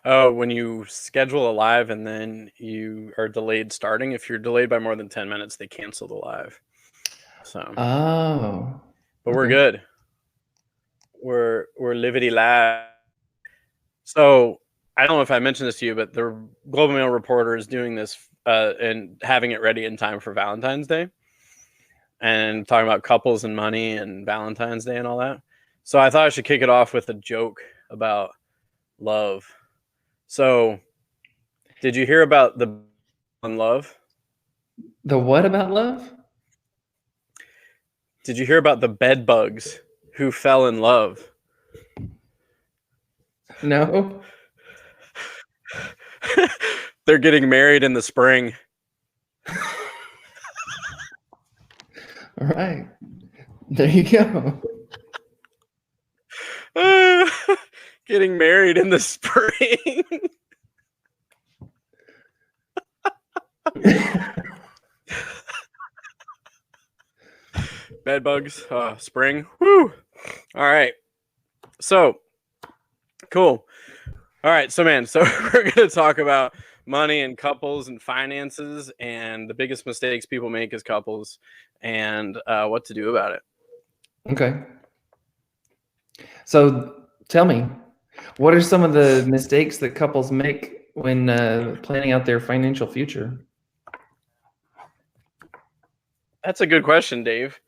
Oh, when you schedule a live and then you are delayed starting, if you're delayed by more than 10 minutes, they cancel the live. So, Oh, but we're okay. good. We're livity live. So I don't know if I mentioned this to you, but the Global Mail reporter is doing this and having it ready in time for Valentine's Day, and talking about couples and money and Valentine's Day and all that. So I thought I should kick it off with a joke about love. So, did you hear about the on love? The what about love? Did you hear about the bed bugs who fell in love? No. They're getting married in the spring. All right. There you go. Getting married in the spring. Bed bugs, spring. Woo. All right. So, cool. All right. So, man, we're going to talk about money and couples and finances and the biggest mistakes people make as couples and what to do about it. Okay. So tell me, what are some of the mistakes that couples make when planning out their financial future? That's a good question, Dave.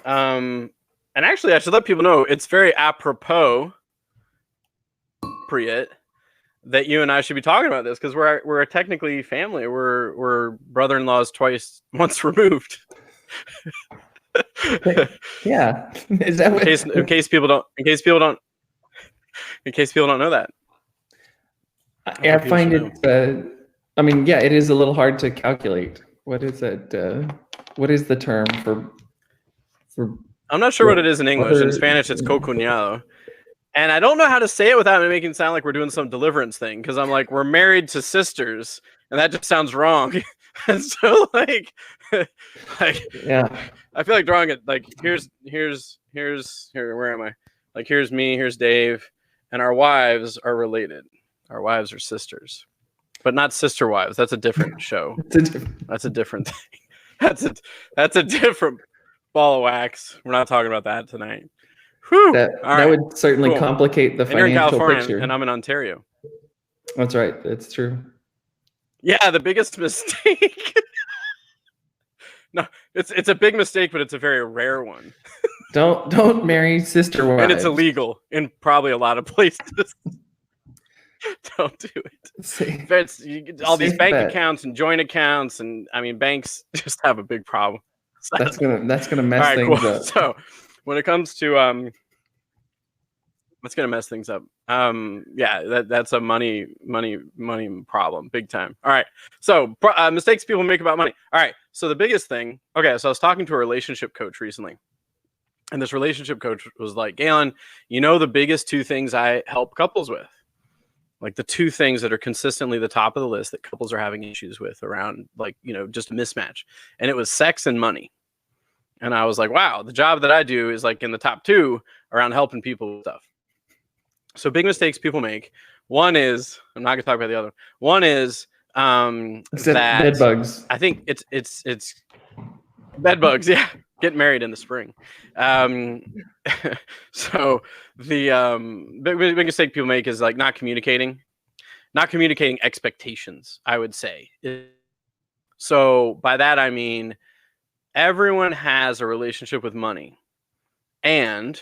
And actually, I should let people know it's very appropriate that you and I should be talking about this because we're technically family. We're brother-in-laws once removed. Yeah, is that in case people don't know that. I find it. I mean, yeah, it is a little hard to calculate. What is it? What is the term for? I'm not sure what it is in English. In Spanish, it's co-cuñado. And I don't know how to say it without it making it sound like we're doing some deliverance thing. Because I'm like, we're married to sisters, and that just sounds wrong. And so, yeah, I feel like drawing it. Like, here's where am I? Like, here's me, here's Dave, and our wives are related. Our wives are sisters, but not sister wives. That's a different show. That's a different thing. That's a different ball of wax. We're not talking about that tonight. Whew. That would certainly complicate the financial you're in California, picture. and I'm in Ontario. That's right. That's true. Yeah, the biggest mistake. No, it's a big mistake, but it's a very rare one. Don't marry sister wives. And it's illegal in probably a lot of places. Don't do it. All these bank accounts and joint accounts, and I mean, banks just have a big problem. That's gonna mess things up. So when it comes to that's gonna mess things up. Yeah, that's a money problem, big time. All right, so mistakes people make about money. All right, so the biggest thing. Okay, so I was talking to a relationship coach recently, and this relationship coach was like, Galen, you know the biggest two things I help couples with, like the two things that are consistently the top of the list that couples are having issues with around, like, just a mismatch, and it was sex and money. And I was like, wow, the job that I do is like in the top two around helping people with stuff. So big mistakes people make. One is, I'm not gonna talk about the other. One is that bed bugs. I think it's bed bugs. Yeah, get married in the spring. So the big mistake people make is like not communicating expectations, I would say. So by that I mean everyone has a relationship with money, and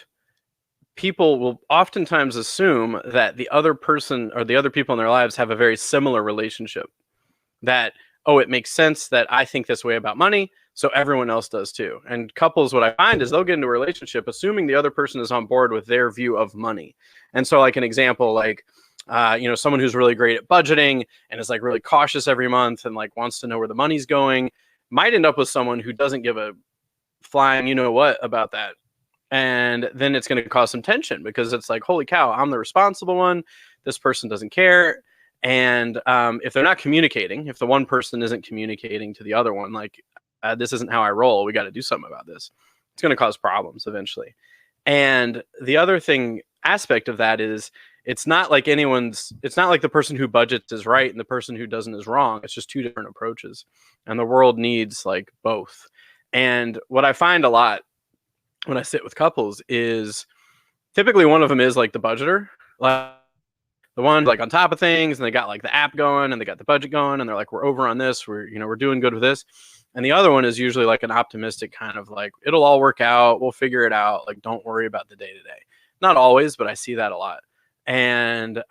people will oftentimes assume that the other person or the other people in their lives have a very similar relationship. That, oh, it makes sense that I think this way about money, so everyone else does too. And couples, what I find is they'll get into a relationship assuming the other person is on board with their view of money. And so, like an example, like someone who's really great at budgeting and is like really cautious every month and like wants to know where the money's going might end up with someone who doesn't give a flying what about that. And then it's going to cause some tension because it's like, holy cow, I'm the responsible one. This person doesn't care. And if they're not communicating, if the one person isn't communicating to the other one, like, this isn't how I roll, we got to do something about this, it's going to cause problems eventually. And the other aspect of that is it's not like the person who budgets is right and the person who doesn't is wrong. It's just two different approaches, and the world needs like both. And what I find a lot when I sit with couples is typically one of them is like the budgeter, like the one like on top of things, and they got like the app going and they got the budget going, and they're like, we're over on this, we're doing good with this. And the other one is usually like an optimistic kind of like, it'll all work out, we'll figure it out, like don't worry about the day to day. Not always, but I see that a lot. And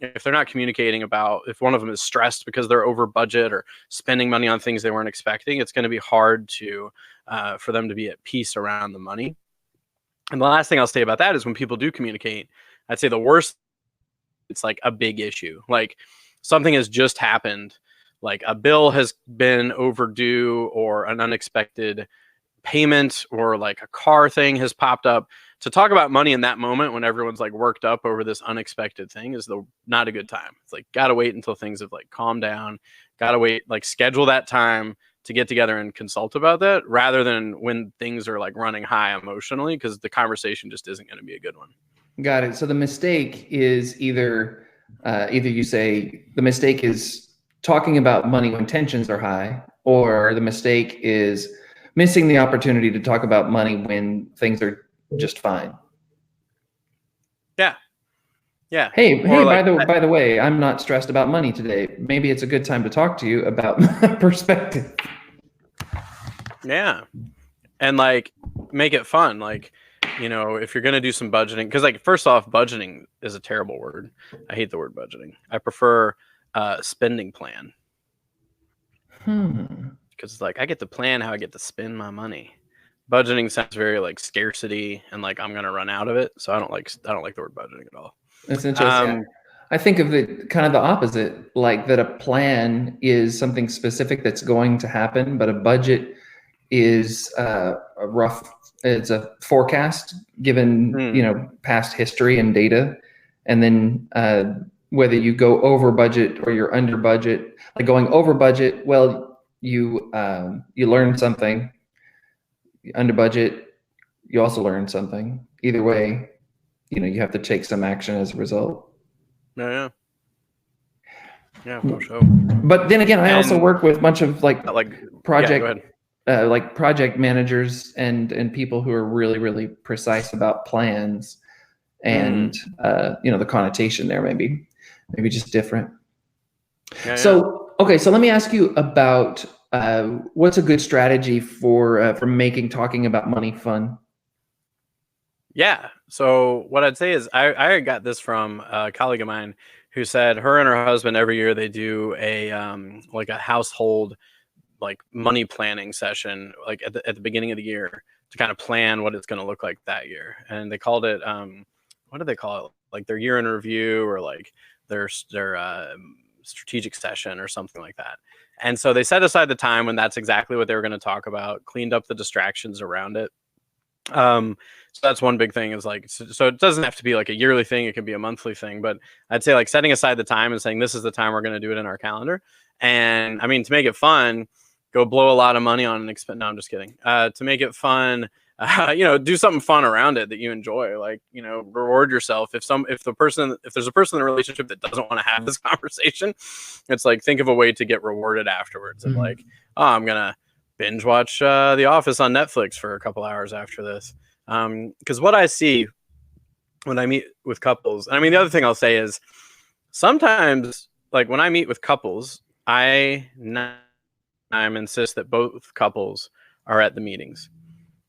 if they're not communicating about, if one of them is stressed because they're over budget or spending money on things they weren't expecting, it's going to be hard to for them to be at peace around the money. And the last thing I'll say about that is when people do communicate, I'd say the worst, it's like a big issue. Like something has just happened, like a bill has been overdue or an unexpected payment or like a car thing has popped up. To talk about money in that moment when everyone's like worked up over this unexpected thing is not a good time. It's like, gotta wait until things have like calmed down, gotta wait, like schedule that time to get together and consult about that rather than when things are like running high emotionally, because the conversation just isn't going to be a good one. Got it. So the mistake is either you say the mistake is talking about money when tensions are high, or the mistake is missing the opportunity to talk about money when things are just fine. Yeah. Yeah. Hey, like, by the way, I'm not stressed about money today. Maybe it's a good time to talk to you about perspective. Yeah. And like make it fun. Like, if you're going to do some budgeting, because like, first off, budgeting is a terrible word. I hate the word budgeting. I prefer spending plan. Because like I get to plan how I get to spend my money. Budgeting sounds very like scarcity and like I'm going to run out of it. So I don't like the word budgeting at all. That's interesting. I think of it kind of the opposite, like that a plan is something specific that's going to happen, but a budget is it's a forecast given, past history and data. And then whether you go over budget or you're under budget, like going over budget, well, you learn something. Under budget, you also learn something. Either way, you have to take some action as a result. Yeah, for sure. But then again, I also work with a bunch of like project project managers and people who are really, really precise about plans, and the connotation there maybe just different. So let me ask you about what's a good strategy for making talking about money fun? Yeah. So what I'd say is I got this from a colleague of mine who said her and her husband every year they do a like a household like money planning session like at the beginning of the year to kind of plan what it's going to look like that year. And they called it what do they call it? Like their year in review or like their strategic session or something like that. And so they set aside the time when that's exactly what they were going to talk about, cleaned up the distractions around it. So that's one big thing is like, so it doesn't have to be like a yearly thing. It can be a monthly thing, but I'd say like setting aside the time and saying, this is the time we're going to do it in our calendar. And I mean, to make it fun, go blow a lot of money on an expense. No, I'm just kidding. To make it fun, do something fun around it that you enjoy. Like, reward yourself. If there's a person in a relationship that doesn't want to have this conversation, it's like, think of a way to get rewarded afterwards. And like, oh, I'm going to binge watch The Office on Netflix for a couple hours after this. Because what I see when I meet with couples, and I mean, the other thing I'll say is sometimes like when I meet with couples, I insist that both couples are at the meetings,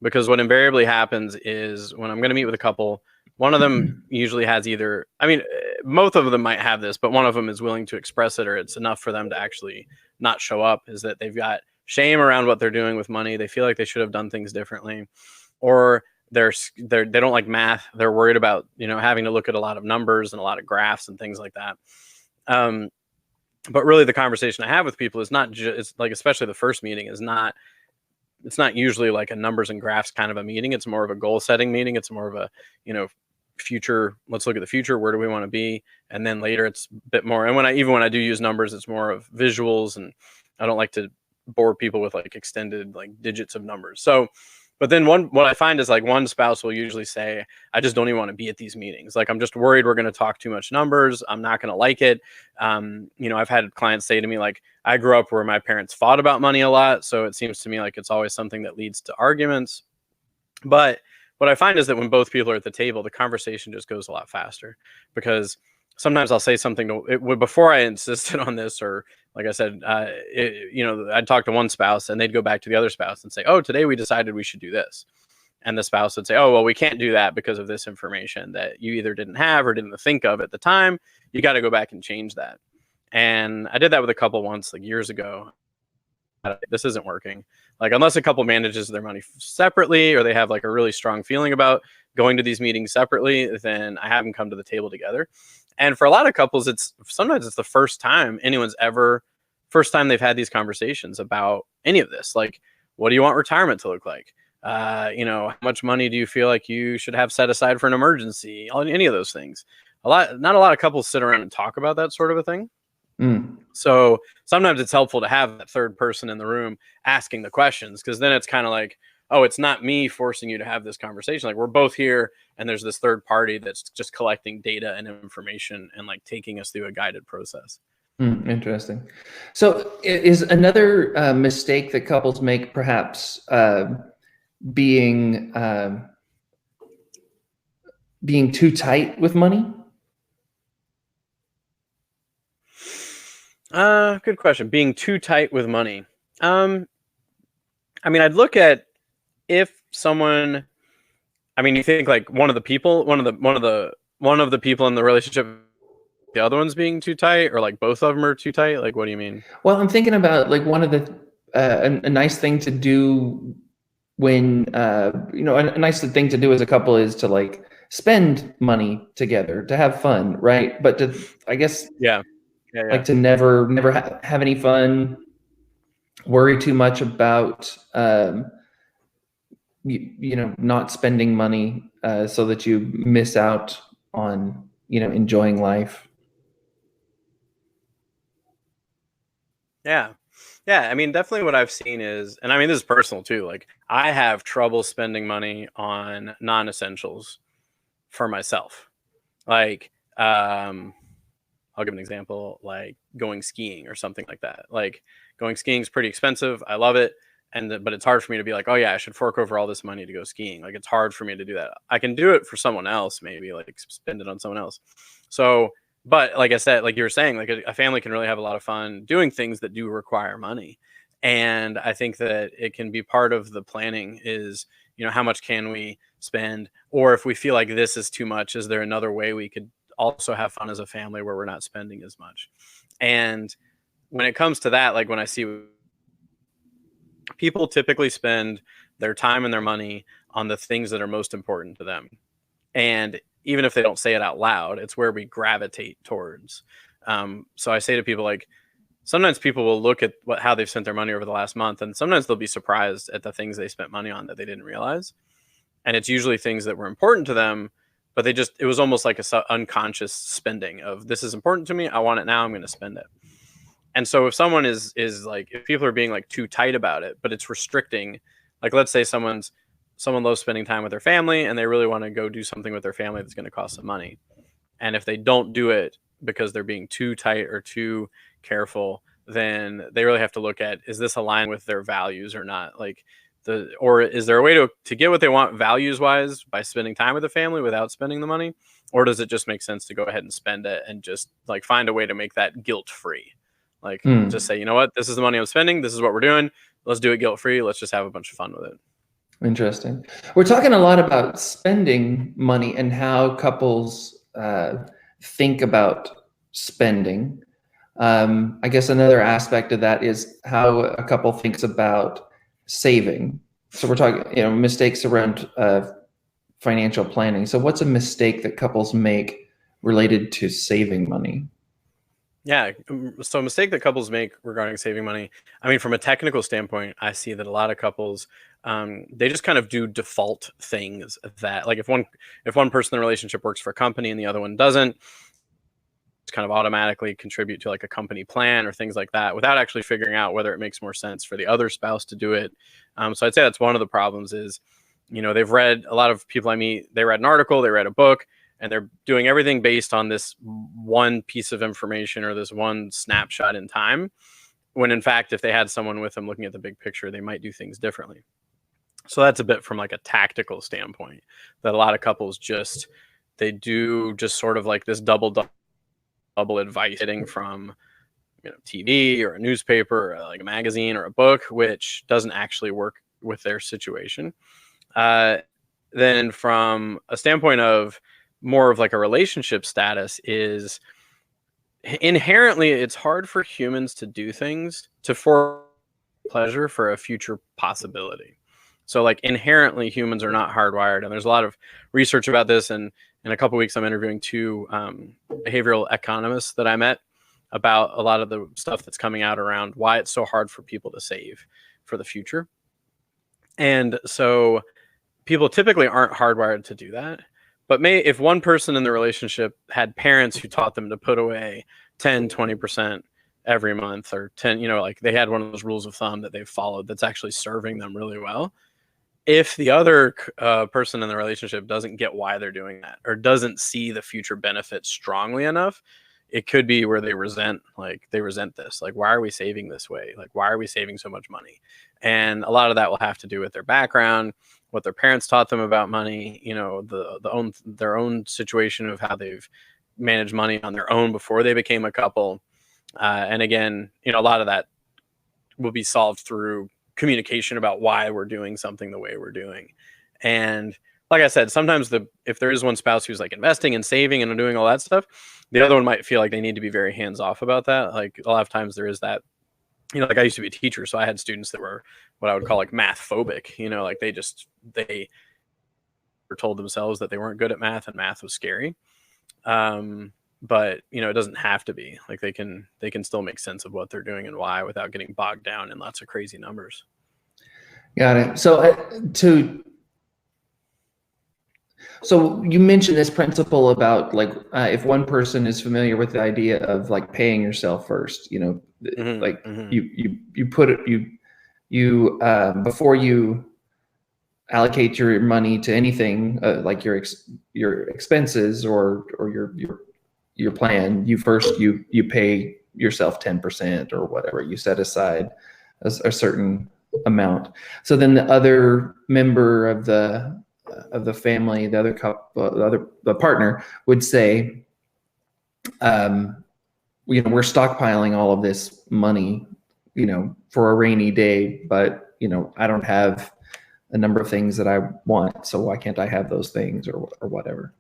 because what invariably happens is when I'm going to meet with a couple, one of them usually has either, I mean, both of them might have this, but one of them is willing to express it, or it's enough for them to actually not show up, is that they've got shame around what they're doing with money. They feel like they should have done things differently, or they don't like math. They're worried about, having to look at a lot of numbers and a lot of graphs and things like that. But really the conversation I have with people is not just, it's like, especially the first meeting is not, it's not usually like a numbers and graphs kind of a meeting. It's more of a goal setting meeting. It's more of a, future, let's look at the future. Where do we want to be? And then later it's a bit more. And when I do use numbers, it's more of visuals, and I don't like to bore people with like extended like digits of numbers. So But then what I find is like one spouse will usually say, I just don't even want to be at these meetings. Like, I'm just worried we're going to talk too much numbers. I'm not going to like it. I've had clients say to me, like, I grew up where my parents fought about money a lot. So it seems to me like it's always something that leads to arguments. But what I find is that when both people are at the table, the conversation just goes a lot faster, because sometimes I'll say something before I insisted on this, or like I said, I'd talk to one spouse and they'd go back to the other spouse and say, oh, today we decided we should do this. And the spouse would say, oh, well, we can't do that because of this information that you either didn't have or didn't think of at the time. You got to go back and change that. And I did that with a couple once, like years ago. This isn't working. Like, unless a couple manages their money separately, or they have like a really strong feeling about going to these meetings separately, then I have them come to the table together. And for a lot of couples, sometimes it's the first time they've had these conversations about any of this. Like, what do you want retirement to look like? How much money do you feel like you should have set aside for an emergency? Any of those things. Not a lot of couples sit around and talk about that sort of a thing. So sometimes it's helpful to have that third person in the room asking the questions, because then it's kind of like, oh, it's not me forcing you to have this conversation. Like, we're both here and there's this third party that's just collecting data and information and like taking us through a guided process. Interesting. So is another mistake that couples make perhaps being too tight with money? Good question. Being too tight with money. I'd look at if someone, you think like one of the people in the relationship, the other one's being too tight, or like both of them are too tight. Like, what do you mean? Well, I'm thinking about like one of the, a nice thing to do when, a nice thing to do as a couple is to like spend money together, to have fun. Right. But I guess, yeah. Like to never have any fun, worry too much about, not spending money, so that you miss out on, enjoying life. Yeah. Definitely what I've seen is, and this is personal too, like I have trouble spending money on non-essentials for myself. Like, I'll give an example, like going skiing or something like that. Like, going skiing is pretty expensive. I love it. But it's hard for me to be like, oh yeah, I should fork over all this money to go skiing. Like, it's hard for me to do that. I can do it for someone else, maybe like spend it on someone else. So, but like I said, like you were saying, like a family can really have a lot of fun doing things that do require money. And I think that it can be part of the planning is, how much can we spend? Or if we feel like this is too much, is there another way we could also have fun as a family where we're not spending as much? And when it comes to that, like when I see people typically spend their time and their money on the things that are most important to them. And even if they don't say it out loud, it's where we gravitate towards. So I say to people, like, sometimes people will look at how they've spent their money over the last month, and sometimes they'll be surprised at the things they spent money on that they didn't realize. And it's usually things that were important to them, but it was almost like a unconscious spending of, this is important to me, I want it now, I'm going to spend it. And so if someone is like, if people are being like too tight about it, but it's restricting, like let's say someone loves spending time with their family and they really want to go do something with their family that's going to cost some money. And if they don't do it because they're being too tight or too careful, then they really have to look at, is this aligned with their values or not? Like, or is there a way to get what they want values wise by spending time with the family without spending the money? Or does it just make sense to go ahead and spend it and just like find a way to make that guilt free? Like, just say, you know what, this is the money I'm spending. This is what we're doing. Let's do it guilt free. Let's just have a bunch of fun with it. Interesting. We're talking a lot about spending money and how couples think about spending. I guess another aspect of that is how a couple thinks about saving. So we're talking, mistakes around financial planning. So what's a mistake that couples make related to saving money? Yeah. So a mistake that couples make regarding saving money, from a technical standpoint, I see that a lot of couples, they just kind of do default things that, like, if one person in the relationship works for a company and the other one doesn't, it's kind of automatically contribute to like a company plan or things like that without actually figuring out whether it makes more sense for the other spouse to do it, So I'd say that's one of the problems is, they've read, a lot of people I meet, they read an article, they read a book, and they're doing everything based on this one piece of information or this one snapshot in time, when in fact, if they had someone with them looking at the big picture, they might do things differently. So that's a bit from like a tactical standpoint, that a lot of couples they do just sort of like this double advice hitting from TV or a newspaper or like a magazine or a book, which doesn't actually work with their situation. Then from a standpoint of more of like a relationship status, is inherently it's hard for humans to do things to for pleasure for a future possibility. So like inherently humans are not hardwired, and there's a lot of research about this. And in a couple of weeks, I'm interviewing two behavioral economists that I met about a lot of the stuff that's coming out around why it's so hard for people to save for the future. And so people typically aren't hardwired to do that. But if one person in the relationship had parents who taught them to put away 10, 20% every month, or 10, like they had one of those rules of thumb that they've followed that's actually serving them really well. If the other person in the relationship doesn't get why they're doing that, or doesn't see the future benefit strongly enough, it could be where they resent this. Like, why are we saving this way? Like, why are we saving so much money? And a lot of that will have to do with their background, what their parents taught them about money, their own situation of how they've managed money on their own before they became a couple. And again, a lot of that will be solved through communication about why we're doing something the way we're doing. And like I said, sometimes if there is one spouse who's like investing and saving and doing all that stuff, the other one might feel like they need to be very hands off about that. Like a lot of times there is that, like I used to be a teacher, so I had students that were what I would call like math phobic, like they were told themselves that they weren't good at math and math was scary. But it doesn't have to be. Like they can still make sense of what they're doing and why without getting bogged down in lots of crazy numbers. Got it. So you mentioned this principle about like if one person is familiar with the idea of like paying yourself first, like you put it you before you allocate your money to anything like your expenses or your plan, you pay yourself 10% or whatever. You set aside a certain amount. So then the other member of the family, the other couple, the partner would say, we're stockpiling all of this money, for a rainy day, but I don't have a number of things that I want, so why can't I have those things or whatever.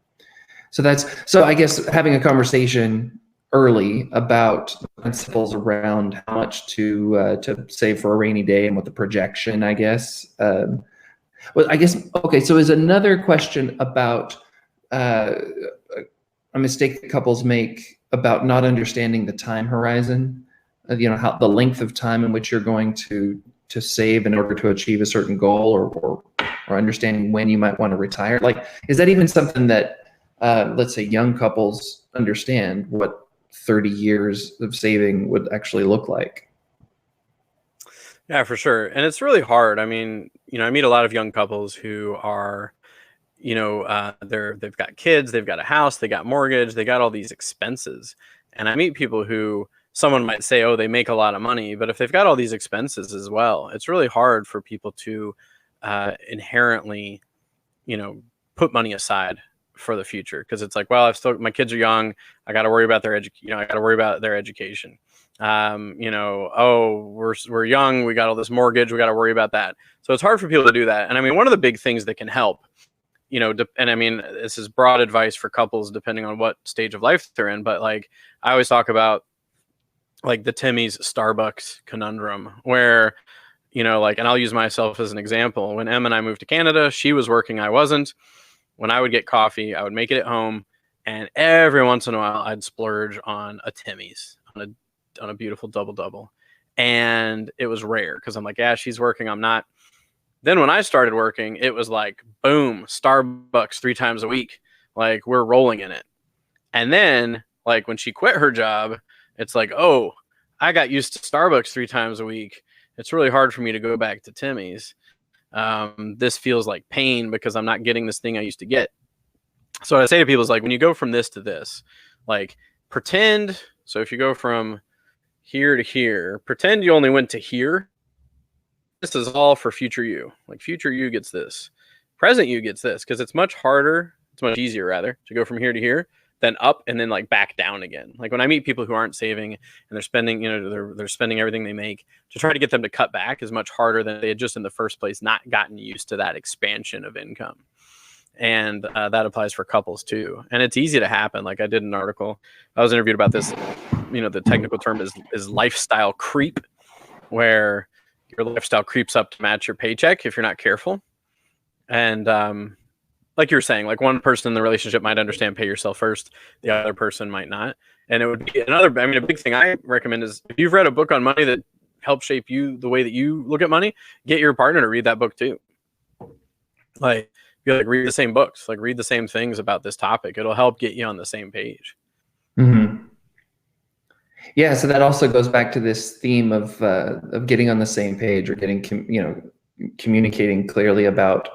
So I guess having a conversation early about principles around how much to save for a rainy day and what the projection, I guess. Okay. So is another question about a mistake that couples make about not understanding the time horizon, how the length of time in which you're going to save in order to achieve a certain goal, or understanding when you might want to retire. Like, is that even something that let's say young couples understand what 30 years of saving would actually look like? Yeah, for sure. And it's really hard. I mean, I meet a lot of young couples who are, they've got kids, they've got a house, they got mortgage, they got all these expenses. And I meet people who someone might say, oh, they make a lot of money, but if they've got all these expenses as well, it's really hard for people to inherently, put money aside for the future. Cause it's like, well, my kids are young. I got to worry about I got to worry about their education. Oh, we're young. We got all this mortgage. We got to worry about that. So it's hard for people to do that. And I mean, one of the big things that can help, and I mean, this is broad advice for couples depending on what stage of life they're in. But like, I always talk about like the Timmy's Starbucks conundrum where, and I'll use myself as an example. When Em and I moved to Canada, she was working, I wasn't. When I would get coffee, I would make it at home. And every once in a while, I'd splurge on a Timmy's, on a beautiful double. And it was rare because I'm like, yeah, she's working, I'm not. Then when I started working, it was like, boom, Starbucks 3 times a week. Like, we're rolling in it. And then like when she quit her job, it's like, oh, I got used to Starbucks 3 times a week. It's really hard for me to go back to Timmy's. This feels like pain because I'm not getting this thing I used to get. So what I say to people is like, when you go from this to this, like pretend. So if you go from here to here, pretend you only went to here. This is all for future you. Like future you gets this. Present you gets this, because it's much harder. It's much easier rather to go from here to here than up and then like back down again. Like when I meet people who aren't saving and they're spending, they're spending everything they make, to try to get them to cut back is much harder than they had just in the first place not gotten used to that expansion of income. And that applies for couples too. And it's easy to happen. Like I did an article, I was interviewed about this. The technical term is lifestyle creep, where your lifestyle creeps up to match your paycheck if you're not careful. And like you were saying, like one person in the relationship might understand pay yourself first, the other person might not. And it would be a big thing I recommend is, if you've read a book on money that helps shape you the way that you look at money, get your partner to read that book too. Like, read the same books, like read the same things about this topic. It'll help get you on the same page. Mm-hmm. Yeah, so that also goes back to this theme of getting on the same page, or getting communicating clearly about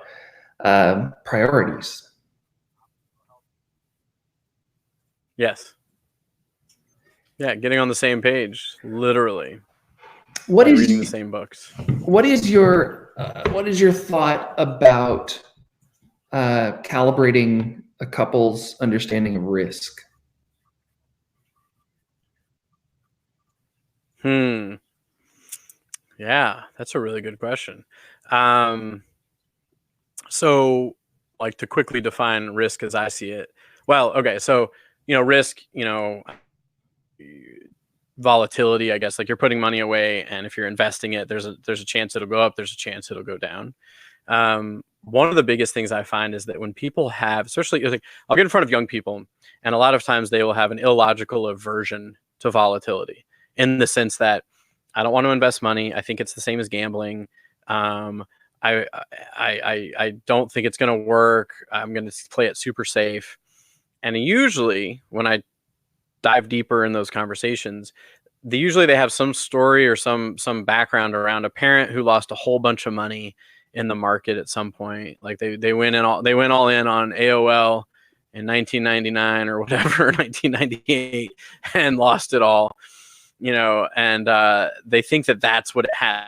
priorities. Yes. Yeah, getting on the same page, literally. What is reading the same books? What is your thought about calibrating a couple's understanding of risk? Yeah, that's a really good question. So, like, to quickly define risk as I see it. Well, okay, so risk, volatility, I guess. Like, you're putting money away, and if you're investing it, there's a chance it'll go up, there's a chance it'll go down. One of the biggest things I find is that when people have, especially, like, I'll get in front of young people, and a lot of times they will have an illogical aversion to volatility, in the sense that I don't want to invest money. I think it's the same as gambling. I don't think it's going to work. I'm going to play it super safe. And usually when I dive deeper in those conversations, they have some story or some background around a parent who lost a whole bunch of money in the market at some point. Like they went all in on AOL in 1999 or whatever, 1998, and lost it all. And they think that that's what it had.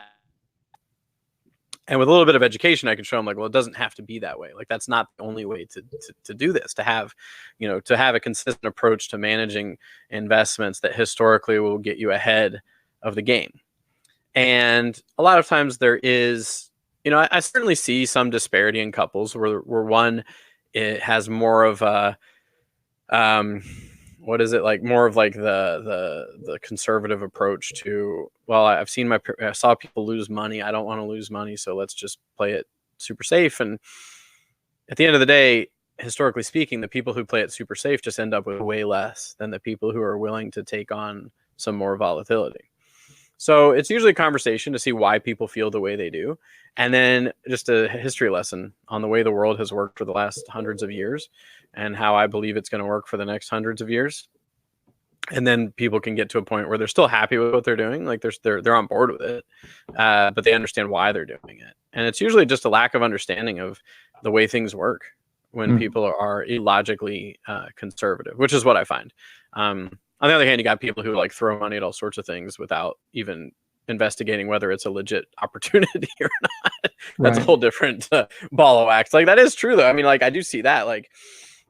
And with a little bit of education, I can show them, like, well, it doesn't have to be that way. Like, that's not the only way to do this, to have a consistent approach to managing investments that historically will get you ahead of the game. And a lot of times there is, I certainly see some disparity in couples where one, it has more of a, what is it, like more of like the conservative approach to, well, I saw people lose money. I don't want to lose money, so let's just play it super safe. And at the end of the day, historically speaking, the people who play it super safe just end up with way less than the people who are willing to take on some more volatility. So it's usually a conversation to see why people feel the way they do. And then just a history lesson on the way the world has worked for the last hundreds of years and how I believe it's going to work for the next hundreds of years. And then people can get to a point where they're still happy with what they're doing. Like they're on board with it, but they understand why they're doing it. And it's usually just a lack of understanding of the way things work when people are illogically conservative, which is what I find. On the other hand, you got people who like throw money at all sorts of things without even investigating whether it's a legit opportunity or not. That's a whole different ball of wax. Like, that is true though. I mean, like, I do see that, like,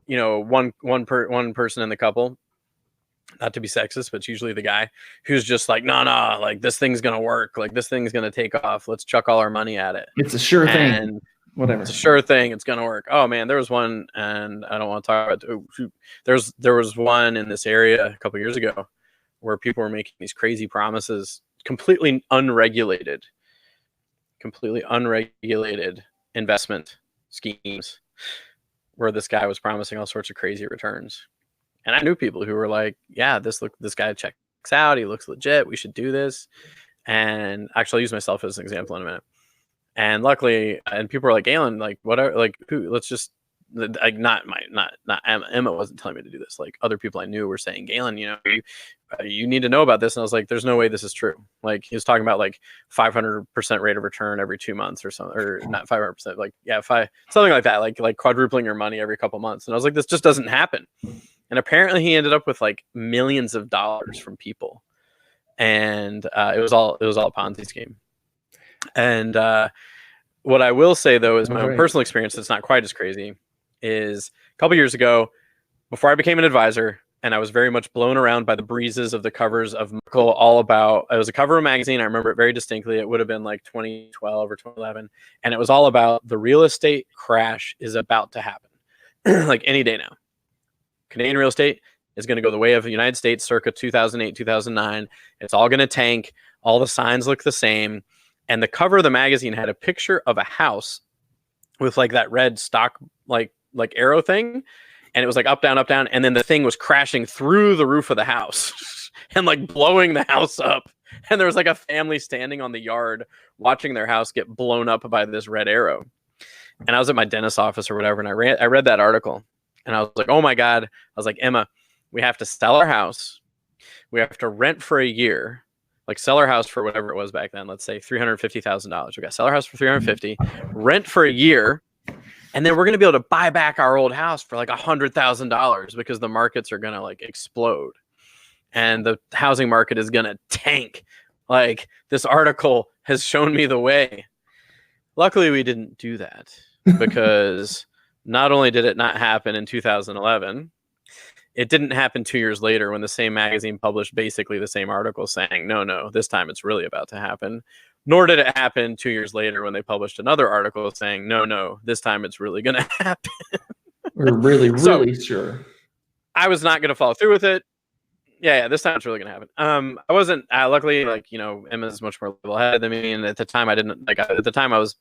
one person in the couple, not to be sexist, but it's usually the guy who's just like, no, like, this thing's going to work. Like, this thing's going to take off. Let's chuck all our money at it. It's a sure thing. Whatever. It's a sure thing. It's going to work. Oh man, there was one, and I don't want to talk about, there was one in this area a couple years ago where people were making these crazy promises, completely unregulated investment schemes, where this guy was promising all sorts of crazy returns. And I knew people who were like, yeah, this guy checks out. He looks legit. We should do this. And actually, I'll use myself as an example in a minute. And luckily, and people were like, Galen, like, whatever, like, let's just like not Emma wasn't telling me to do this. Like other people I knew were saying, Galen, you need to know about this. And I was like, there's no way this is true. Like he was talking about like 500% rate of return every 2 months or something, or not 500%, like something like that, like quadrupling your money every couple months. And I was like, this just doesn't happen. And apparently he ended up with like millions of dollars from people, and it was all a Ponzi scheme. And what I will say though is my own personal experience that's not quite as crazy is a couple years ago, before I became an advisor, and I was very much blown around by the breezes of the covers of Merkle, all about, it was a cover of a magazine. I remember it very distinctly. It would have been like 2012 or 2011. And it was all about the real estate crash is about to happen like any day now. Canadian real estate is going to go the way of the United States circa 2008, 2009. It's all going to tank. All the signs look the same. And the cover of the magazine had a picture of a house with like that red stock, like arrow thing. And it was like up, down, up, down. And then the thing was crashing through the roof of the house and like blowing the house up. And there was like a family standing on the yard watching their house get blown up by this red arrow. And I was at my dentist's office or whatever. And I read that article and I was like, oh my God. I was like, Emma, we have to sell our house. We have to rent for a year, like sell our house for whatever it was back then. Let's say $350,000. We got to sell our house for $350,000, rent for a year. And then we're going to be able to buy back our old house for like $100,000 because the markets are going to like explode and the housing market is going to tank. Like this article has shown me the way. Luckily, we didn't do that because not only did it not happen in 2011, it didn't happen 2 years later when the same magazine published basically the same article saying, no, this time it's really about to happen. Nor did it happen 2 years later when they published another article saying, no, this time it's really going to happen. We're really sure. I was not going to follow through with it. Yeah, this time it's really going to happen. I wasn't, luckily, like, Emma's much more level-headed than me. And at the time, I was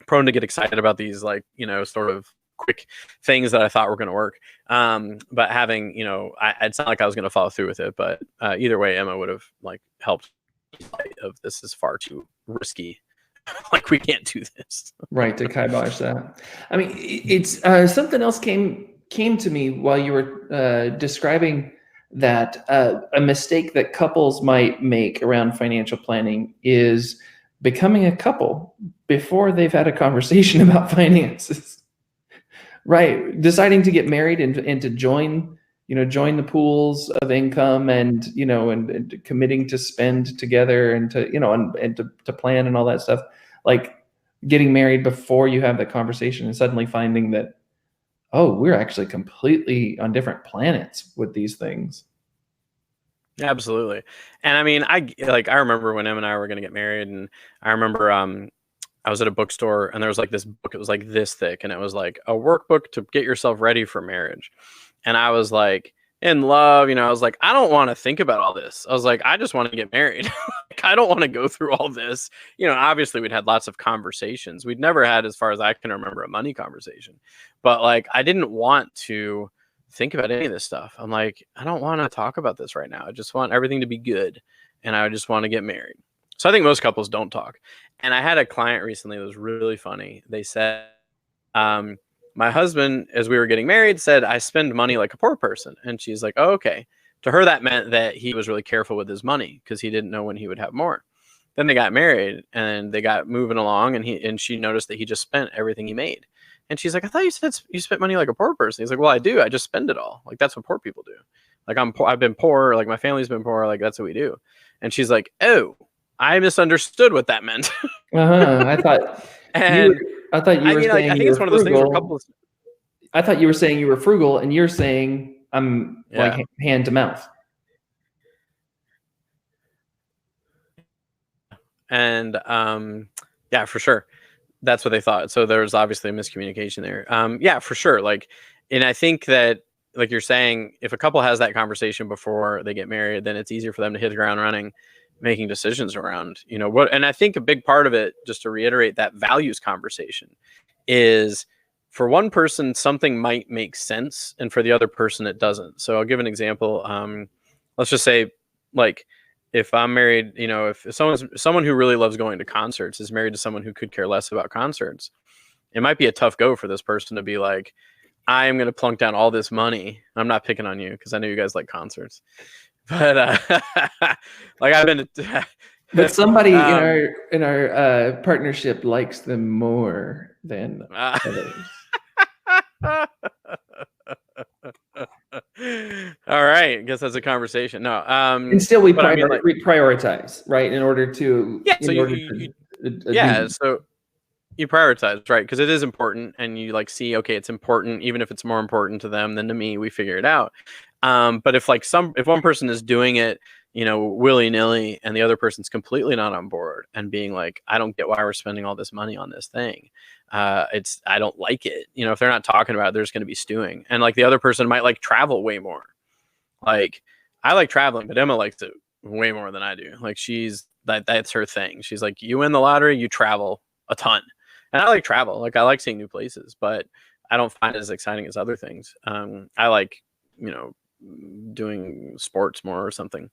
prone to get excited about these, like, sort of quick things that I thought were going to work. But having, it's not like I was going to follow through with it. But either way, Emma would have, like, helped. Of this is far too risky. Like we can't do this. Right, to kibosh that. I mean, it's something else came to me while you were describing that a mistake that couples might make around financial planning is becoming a couple before they've had a conversation about finances. Right, deciding to get married and to join the pools of income and committing to spend together and to plan and all that stuff. Like getting married before you have that conversation and suddenly finding that, oh, we're actually completely on different planets with these things. Absolutely. And I mean, I remember when Em and I were going to get married, and I remember I was at a bookstore and there was like this book, it was like this thick, and it was like a workbook to get yourself ready for marriage. And I was like in love, I was like, I don't want to think about all this. I was like, I just want to get married. Like, I don't want to go through all this. Obviously we'd had lots of conversations. We'd never had, as far as I can remember, a money conversation. But like, I didn't want to think about any of this stuff. I'm like, I don't want to talk about this right now. I just want everything to be good. And I just want to get married. So I think most couples don't talk. And I had a client recently that was really funny. They said, my husband, as we were getting married, said, I spend money like a poor person. And she's like, oh, okay. To her, that meant that he was really careful with his money because he didn't know when he would have more. Then they got married and they got moving along, and she noticed that he just spent everything he made. And she's like, I thought you said you spent money like a poor person. He's like, well, I do. I just spend it all. Like, that's what poor people do. Like, I've been poor. Like, my family's been poor. Like, that's what we do. And she's like, oh, I misunderstood what that meant. I thought you were saying, I think it's one of those things where couples. I thought you were saying you were frugal, and you're saying I'm like hand to mouth. And yeah, for sure, that's what they thought. So there was obviously a miscommunication there. Yeah, for sure. Like, and I think that, like you're saying, if a couple has that conversation before they get married, then it's easier for them to hit the ground running, making decisions around, what. And I think a big part of it, just to reiterate that values conversation, is for one person, something might make sense, and for the other person, it doesn't. So I'll give an example. Let's just say, like, if I'm married, if someone who really loves going to concerts is married to someone who could care less about concerts, it might be a tough go for this person to be like, I am going to plunk down all this money. I'm not picking on you because I know you guys like concerts, but like I've been. But somebody um, in our partnership likes them more than others. All right, I guess that's a conversation. No, And still, we but I mean, like, prioritize, right? yeah. So In order to yeah. do. So you prioritize, right? Because it is important, and you like see, okay, it's important, even if it's more important to them than to me. We figure it out. But if like if one person is doing it, willy nilly, and the other person's completely not on board and being like, I don't get why we're spending all this money on this thing. I don't like it. If they're not talking about it, there's going to be stewing, and like the other person might like travel way more. Like I like traveling, but Emma likes it way more than I do. Like that's her thing. She's like, you win the lottery, you travel a ton. And I like travel. Like I like seeing new places, but I don't find it as exciting as other things. I like, doing sports more or something.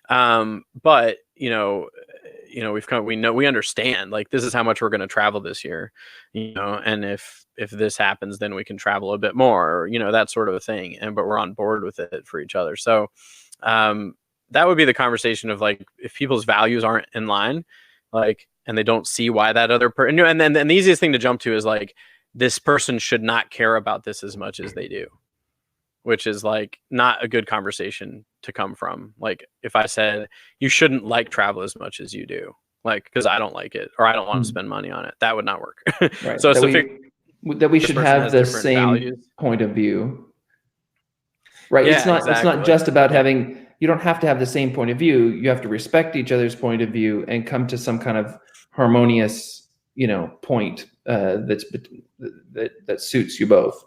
But we understand like this is how much we're going to travel this year, and if this happens, then we can travel a bit more, that sort of a thing. But we're on board with it for each other. So, that would be the conversation of like, if people's values aren't in line, like, and they don't see why that other person, and then the easiest thing to jump to is like, this person should not care about this as much as they do, which is like not a good conversation to come from. Like if I said you shouldn't like travel as much as you do, like because I don't like it or I don't want to spend money on it, that would not work. Right. So it's That we this should person have has the different same values. point of view. Right. Yeah, It's not exactly. just about having, you don't have to have the same point of view. You have to respect each other's point of view and come to some kind of harmonious, point that suits you both.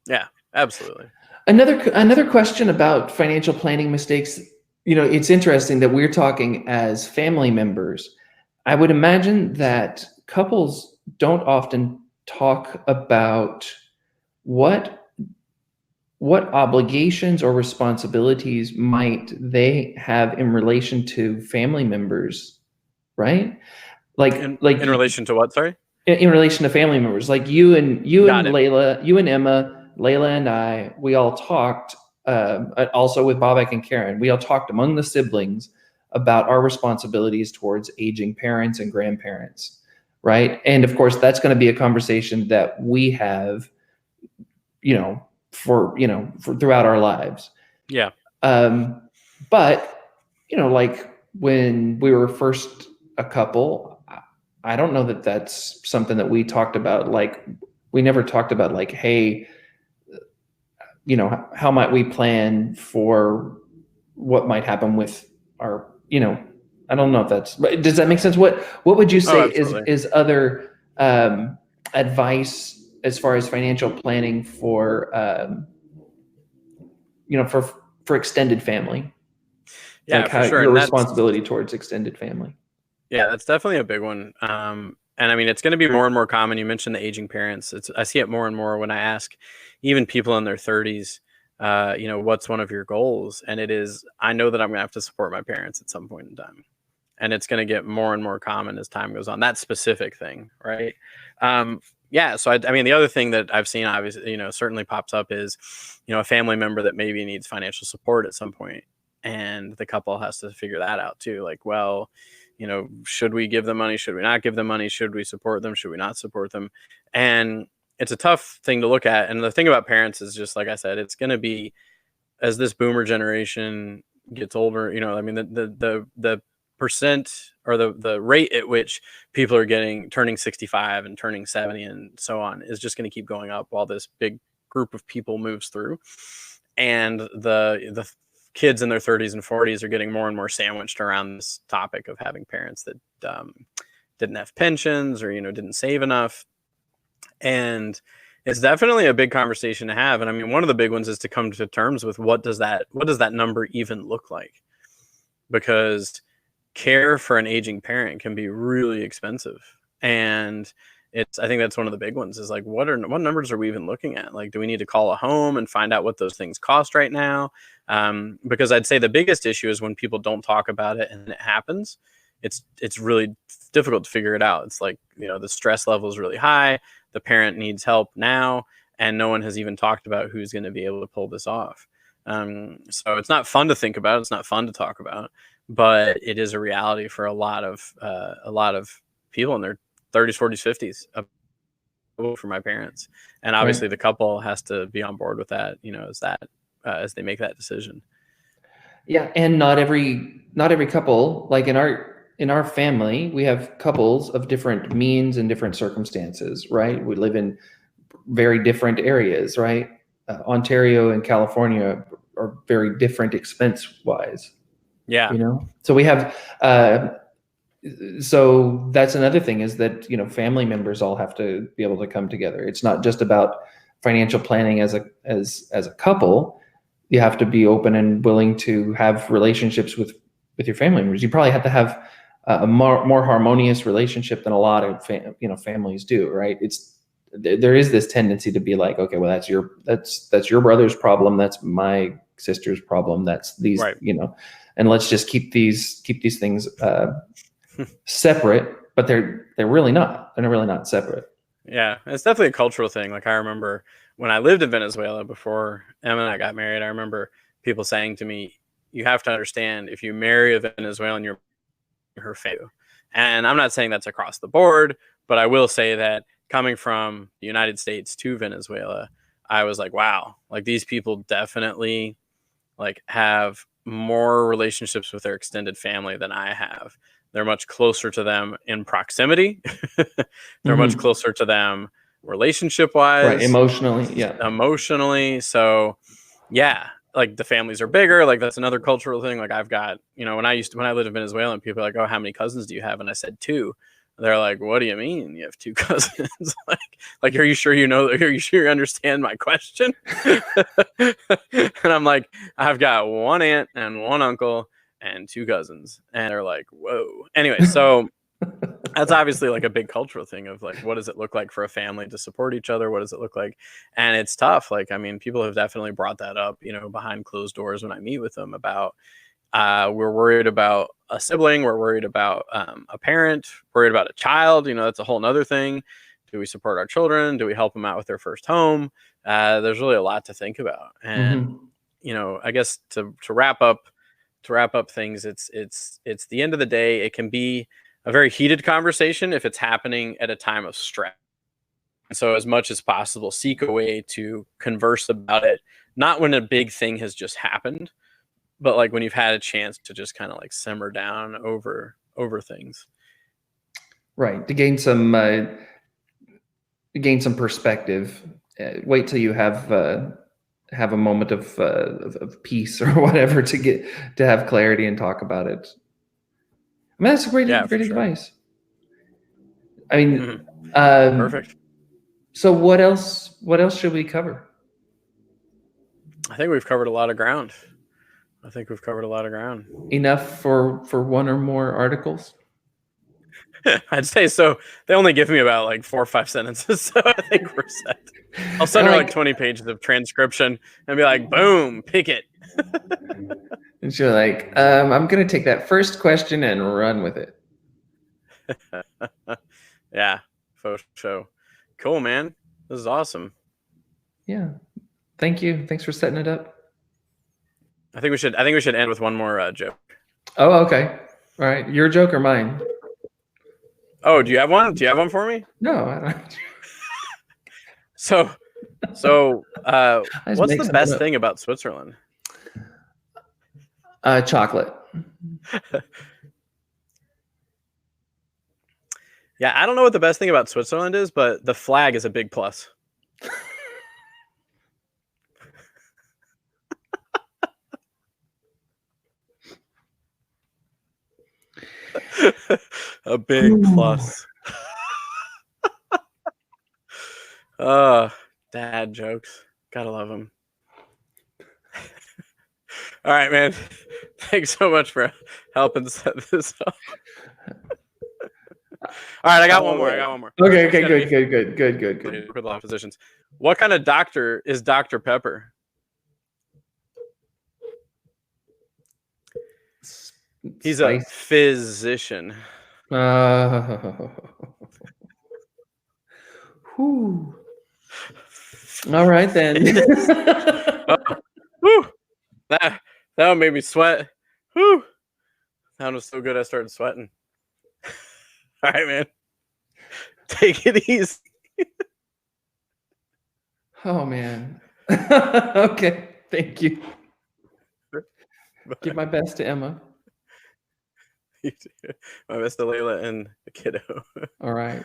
Yeah, absolutely. Another question about financial planning mistakes. It's interesting that we're talking as family members. I would imagine that couples don't often talk about what obligations or responsibilities might they have in relation to family members, right? In relation to what? Sorry. In relation to family members, like you and Got it. Layla, you and Emma, Layla and I, we all talked. Also with Bobak and Karen, we all talked among the siblings about our responsibilities towards aging parents and grandparents, right? And of course, that's going to be a conversation that we have, for throughout our lives. Yeah. But like when we were first a couple, I don't know that that's something that we talked about. Like we never talked about like, hey, how might we plan for what might happen with our, I don't know if that's, does that make sense? What would you say is other advice as far as financial planning for, for extended family? Yeah, like for how sure. your And that's, responsibility towards extended family. yeah, that's definitely a big one. And I mean, it's going to be more and more common. You mentioned the aging parents. I see it more and more when I ask even people in their 30s, what's one of your goals? And it is, I know that I'm going to have to support my parents at some point in time. And it's going to get more and more common as time goes on. That specific thing, right? Yeah. So, I mean, the other thing that I've seen, obviously, certainly pops up is, a family member that maybe needs financial support at some point. And the couple has to figure that out too. Like, well, should we give them money? Should we not give them money? Should we support them? Should we not support them? And it's a tough thing to look at. And the thing about parents is just, like I said, it's going to be, as this boomer generation gets older, I mean, the percent or the rate at which people are turning 65 and turning 70 and so on is just going to keep going up while this big group of people moves through. And the kids in their 30s and 40s are getting more and more sandwiched around this topic of having parents that didn't have pensions or didn't save enough. And it's definitely a big conversation to have. And I mean, one of the big ones is to come to terms with what does that number even look like? Because care for an aging parent can be really expensive. And I think that's one of the big ones is like, what numbers are we even looking at? Like, do we need to call a home and find out what those things cost right now? Because I'd say the biggest issue is when people don't talk about it and it happens. It's really difficult to figure it out. It's like, the stress level is really high. The parent needs help now. and no one has even talked about who's going to be able to pull this off. So it's not fun to think about. It's not fun to talk about, but it is a reality for a lot of people in their 30s, 40s, 50s. For my parents, and obviously Right. the couple has to be on board with that, as they make that decision. Yeah, and not every couple, like in our family, we have couples of different means and different circumstances, right? We live in very different areas, right? Ontario and California are very different expense wise, Yeah. So we have so that's another thing, is that family members all have to be able to come together. It's not just about financial planning as a couple. You have to be open and willing to have relationships with your family members. You probably have to have a more harmonious relationship than a lot of families do, right? There is this tendency to be like, okay, well, that's your brother's problem, that's my sister's problem, that's these, Right. and let's just keep these things separate, but they're really not. They're really not separate. Yeah, it's definitely a cultural thing. Like, I remember when I lived in Venezuela before Emma and I got married, I remember people saying to me, you have to understand, if you marry a Venezuelan, you're her family. And I'm not saying that's across the board, but I will say that coming from the United States to Venezuela, I was like, wow, like these people definitely like have more relationships with their extended family than I have. They're much closer to them in proximity. They're much closer to them relationship wise, right? Emotionally, yeah. Emotionally. So yeah, like the families are bigger. Like that's another cultural thing. Like I've got, when I lived in Venezuela, and people are like, oh, how many cousins do you have? And I said 2. They're like, what do you mean you have 2 cousins? like, are you sure are you sure you understand my question? And I'm like, I've got 1 aunt and 1 uncle and 2 cousins. And they're like, whoa. Anyway, so that's obviously like a big cultural thing of like, what does it look like for a family to support each other? What does it look like? And it's tough. Like, I mean, people have definitely brought that up, behind closed doors when I meet with them about, we're worried about a sibling, we're worried about a parent, worried about a child. That's a whole nother thing. Do we support our children? Do we help them out with their first home? There's really a lot to think about. And I guess to wrap up things, it's the end of the day, it can be a very heated conversation if it's happening at a time of stress. So as much as possible, seek a way to converse about it, not when a big thing has just happened, but like when you've had a chance to just kind of like simmer down over things. Right. To gain some perspective. Wait till you have a moment of peace or whatever to have clarity and talk about it. I mean, that's great advice. I mean, Perfect. So what else should we cover? I think we've covered a lot of ground. Enough for 1 or more articles? I'd say so. They only give me about like 4 or 5 sentences, so I think we're set. I'll send her like 20 pages of transcription and be like, boom, pick it. And she's like, I'm going to take that first question and run with it. Yeah, for sure. Cool, man. This is awesome. Yeah. Thank you. Thanks for setting it up. I think we should end with one more joke. Oh, okay. All right. Your joke or mine? Oh, do you have one? Do you have one for me? No, I don't. So, what's the best thing about Switzerland? Chocolate. Yeah, I don't know what the best thing about Switzerland is, but the flag is a big plus. A big plus. Dad jokes. Gotta love them. All right, man. Thanks so much for helping set this up. All right, I got one more. Okay, good. With a lot of physicians. What kind of doctor is Dr. Pepper? He's a physician. Whew. All right then. Oh, whew, that one made me sweat. Whew, that was so good I started sweating. All right, man. Take it easy. Oh man. Okay. Thank you. Give my best to Emma. My best to Layla and the kiddo. All right.